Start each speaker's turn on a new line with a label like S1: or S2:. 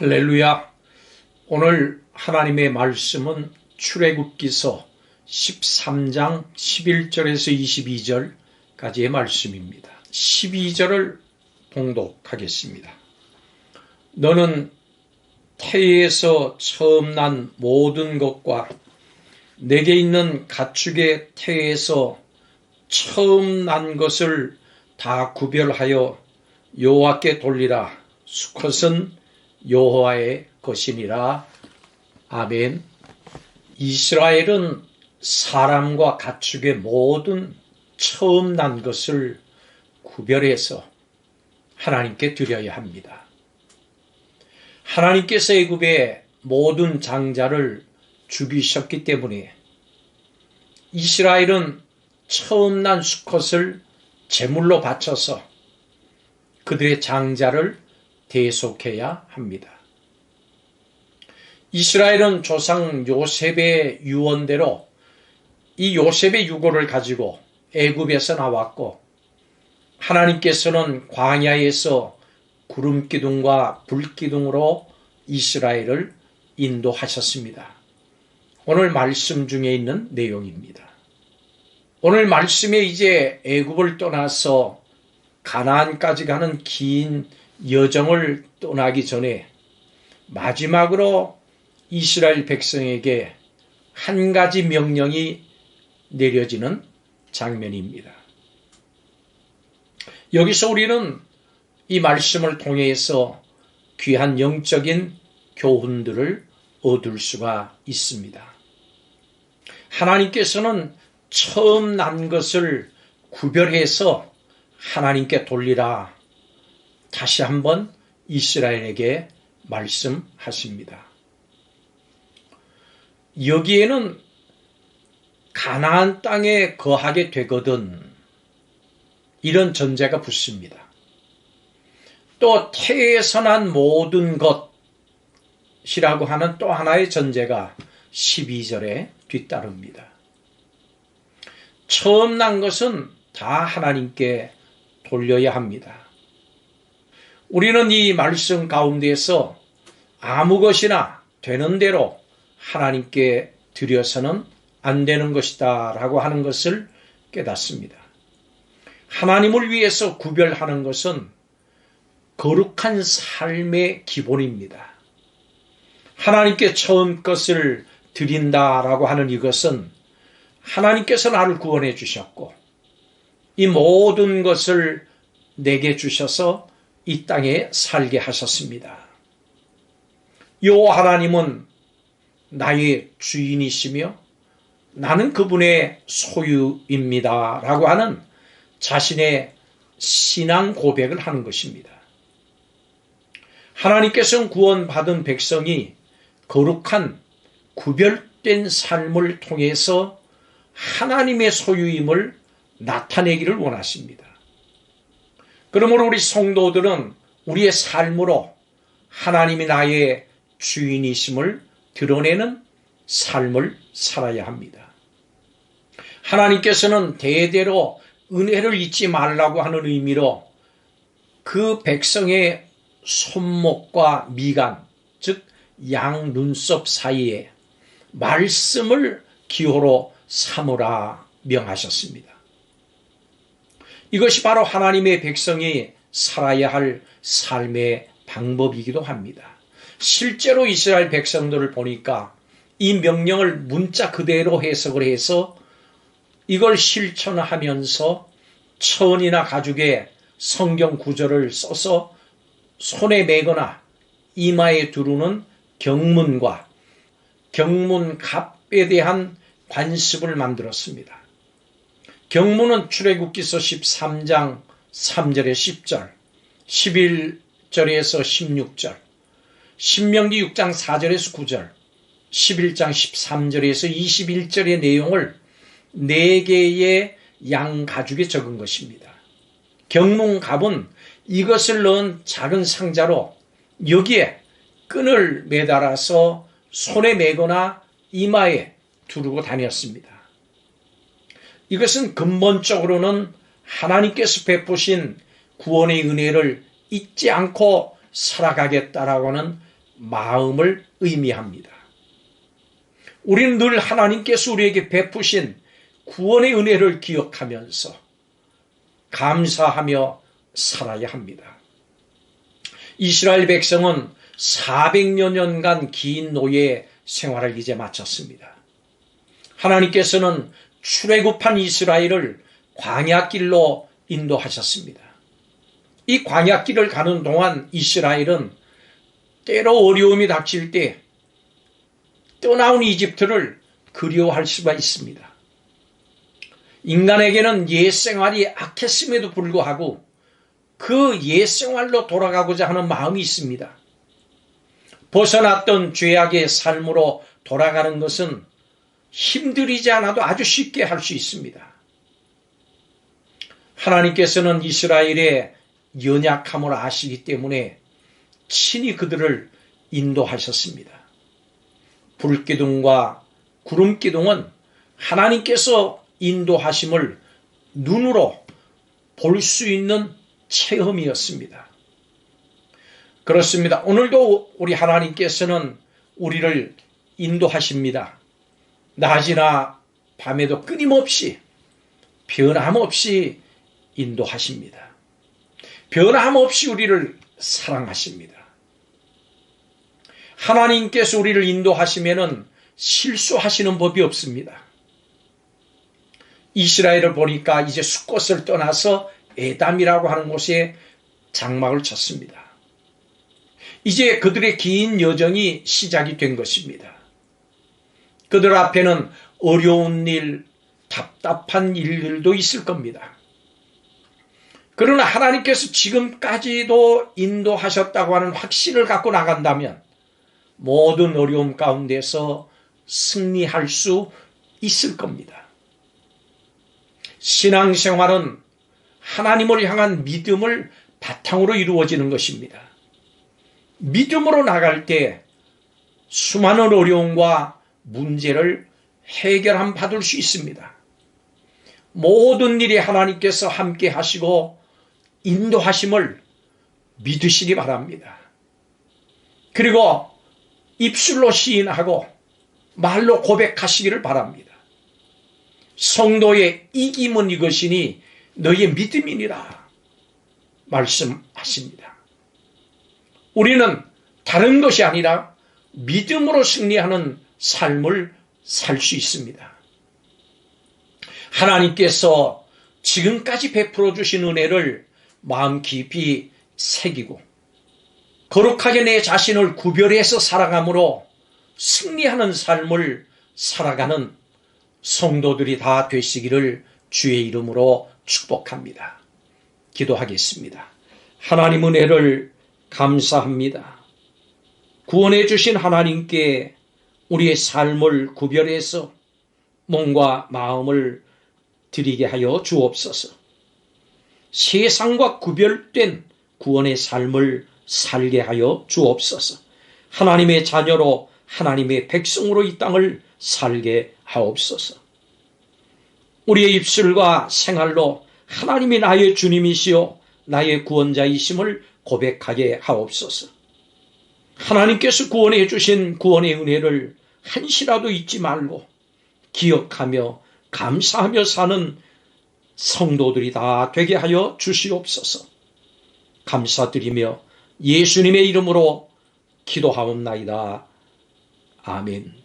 S1: 할렐루야. 오늘 하나님의 말씀은 출애굽기서 13장 11절에서 22절까지의 말씀입니다. 12절을 봉독하겠습니다. 너는 태에서 처음 난 모든 것과 내게 있는 가축의 태에서 처음 난 것을 다 구별하여 여호와께 돌리라. 수컷은 여호와의 것이니라. 아멘. 이스라엘은 사람과 가축의 모든 처음 난 것을 구별해서 하나님께 드려야 합니다. 하나님께서 애굽의 모든 장자를 죽이셨기 때문에 이스라엘은 처음 난 수컷을 제물로 바쳐서 그들의 장자를 대속해야 합니다. 이스라엘은 조상 요셉의 유언대로 이 요셉의 유고를 가지고 애굽에서 나왔고, 하나님께서는 광야에서 구름기둥과 불기둥으로 이스라엘을 인도하셨습니다. 오늘 말씀 중에 있는 내용입니다. 오늘 말씀에 이제 애굽을 떠나서 가나안까지 가는 긴 여정을 떠나기 전에 마지막으로 이스라엘 백성에게 한 가지 명령이 내려지는 장면입니다. 여기서 우리는 이 말씀을 통해서 귀한 영적인 교훈들을 얻을 수가 있습니다. 하나님께서는 처음 난 것을 구별해서 하나님께 돌리라. 다시 한번 이스라엘에게 말씀하십니다. 여기에는 가나안 땅에 거하게 되거든 이런 전제가 붙습니다. 또 태에서 난 모든 것이라고 하는 또 하나의 전제가 12절에 뒤따릅니다. 처음 난 것은 다 하나님께 돌려야 합니다. 우리는 이 말씀 가운데에서 아무 것이나 되는 대로 하나님께 드려서는 안 되는 것이다 라고 하는 것을 깨닫습니다. 하나님을 위해서 구별하는 것은 거룩한 삶의 기본입니다. 하나님께 처음 것을 드린다라고 하는 이것은 하나님께서 나를 구원해 주셨고 이 모든 것을 내게 주셔서 이 땅에 살게 하셨습니다. 요 하나님은 나의 주인이시며 나는 그분의 소유입니다 라고 하는 자신의 신앙 고백을 하는 것입니다. 하나님께서는 구원받은 백성이 거룩한 구별된 삶을 통해서 하나님의 소유임을 나타내기를 원하십니다. 그러므로 우리 성도들은 우리의 삶으로 하나님이 나의 주인이심을 드러내는 삶을 살아야 합니다. 하나님께서는 대대로 은혜를 잊지 말라고 하는 의미로 그 백성의 손목과 미간, 즉 양 눈썹 사이에 말씀을 기호로 삼으라 명하셨습니다. 이것이 바로 하나님의 백성이 살아야 할 삶의 방법이기도 합니다. 실제로 이스라엘 백성들을 보니까 이 명령을 문자 그대로 해석을 해서 이걸 실천하면서 천이나 가죽의 성경 구절을 써서 손에 매거나 이마에 두르는 경문과 경문갑에 대한 관습을 만들었습니다. 경문은 출애굽기서 13장 3절에 10절, 11절에서 16절, 신명기 6장 4절에서 9절, 11장 13절에서 21절의 내용을 4개의 양 가죽에 적은 것입니다. 경문갑은 이것을 넣은 작은 상자로 여기에 끈을 매달아서 손에 매거나 이마에 두르고 다녔습니다. 이것은 근본적으로는 하나님께서 베푸신 구원의 은혜를 잊지 않고 살아가겠다라고 하는 마음을 의미합니다. 우리는 늘 하나님께서 우리에게 베푸신 구원의 은혜를 기억하면서 감사하며 살아야 합니다. 이스라엘 백성은 400여 년간 긴 노예 생활을 이제 마쳤습니다. 하나님께서는 출애굽한 이스라엘을 광야길로 인도하셨습니다. 이 광야길을 가는 동안 이스라엘은 때로 어려움이 닥칠 때 떠나온 이집트를 그리워할 수가 있습니다. 인간에게는 옛생활이 악했음에도 불구하고 그 옛생활로 돌아가고자 하는 마음이 있습니다. 벗어났던 죄악의 삶으로 돌아가는 것은 힘들이지 않아도 아주 쉽게 할 수 있습니다. 하나님께서는 이스라엘의 연약함을 아시기 때문에 친히 그들을 인도하셨습니다. 불기둥과 구름기둥은 하나님께서 인도하심을 눈으로 볼 수 있는 체험이었습니다. 그렇습니다. 오늘도 우리 하나님께서는 우리를 인도하십니다. 낮이나 밤에도 끊임없이 변함없이 인도하십니다. 변함없이 우리를 사랑하십니다. 하나님께서 우리를 인도하시면은 실수하시는 법이 없습니다. 이스라엘을 보니까 이제 숫곳을 떠나서 에담이라고 하는 곳에 장막을 쳤습니다. 이제 그들의 긴 여정이 시작이 된 것입니다. 그들 앞에는 어려운 일, 답답한 일들도 있을 겁니다. 그러나 하나님께서 지금까지도 인도하셨다고 하는 확신을 갖고 나간다면 모든 어려움 가운데서 승리할 수 있을 겁니다. 신앙생활은 하나님을 향한 믿음을 바탕으로 이루어지는 것입니다. 믿음으로 나갈 때 수많은 어려움과 문제를 해결함 받을 수 있습니다. 모든 일에 하나님께서 함께 하시고 인도하심을 믿으시기 바랍니다. 그리고 입술로 시인하고 말로 고백하시기를 바랍니다. 성도의 이김은 이것이니 너희의 믿음이니라 말씀하십니다. 우리는 다른 것이 아니라 믿음으로 승리하는 삶을 살 수 있습니다. 하나님께서 지금까지 베풀어 주신 은혜를 마음 깊이 새기고 거룩하게 내 자신을 구별해서 살아감으로 승리하는 삶을 살아가는 성도들이 다 되시기를 주의 이름으로 축복합니다. 기도하겠습니다. 하나님 은혜를 감사합니다. 구원해 주신 하나님께 우리의 삶을 구별해서 몸과 마음을 드리게 하여 주옵소서. 세상과 구별된 구원의 삶을 살게 하여 주옵소서. 하나님의 자녀로 하나님의 백성으로 이 땅을 살게 하옵소서. 우리의 입술과 생활로 하나님이 나의 주님이시요 나의 구원자이심을 고백하게 하옵소서. 하나님께서 구원해 주신 구원의 은혜를 한시라도 잊지 말고 기억하며 감사하며 사는 성도들이 다 되게 하여 주시옵소서. 감사드리며 예수님의 이름으로 기도하옵나이다. 아멘.